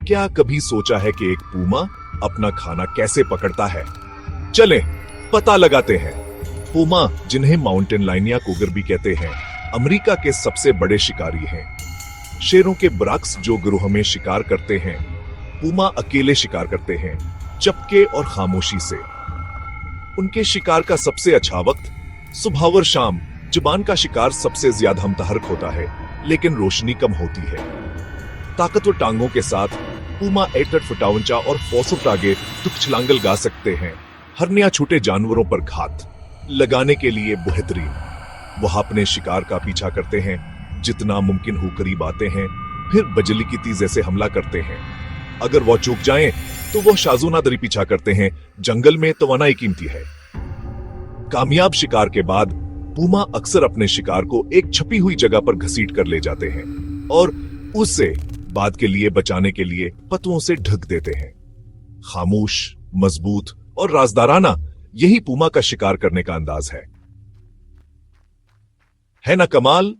क्या कभी सोचा है कि एक पूमा अपना खाना कैसे पकड़ता है? चलें, पता लगाते हैं। पूमा, जिन्हें माउंटेन लायन या कुगर भी कहते हैं, अमेरिका के सबसे बड़े शिकारी हैं। शेरों के बरक्स जो गिरोह में शिकार करते हैं, पूमा अकेले शिकार करते हैं, चुपके और खामोशी से। उनके शिकार का सबसे अच्छा वक्त सुबह और शाम। जुबान का शिकार सबसे ज्यादा हमतहरक होता है, लेकिन रोशनी कम होती है। ताकतवर टांगों के साथ पूमा 8 फुट ऊंचा और 4 फुट आगे तुक छलांगल गा सकते हैं। हरनिया छोटे जानवरों पर घात लगाने के लिए बेहतरीन। वह अपने शिकार का पीछा करते हैं, जितना मुमकिन हो करीब आते हैं, फिर बिजली की तीर जैसे हमला करते हैं। अगर वह चूक जाएं, तो वह शाजोनादरी पीछा करते हैं। जंगल में तवानाई कीमती है। कामयाब शिकार के बाद पूमा अक्सर अपने शिकार को एक छपी हुई जगह पर घसीट कर ले जाते हैं और उससे बाद के लिए बचाने के लिए पत्तों से ढक देते हैं। खामोश, मजबूत और राजदाराना, यही पूमा का शिकार करने का अंदाज है ना कमाल?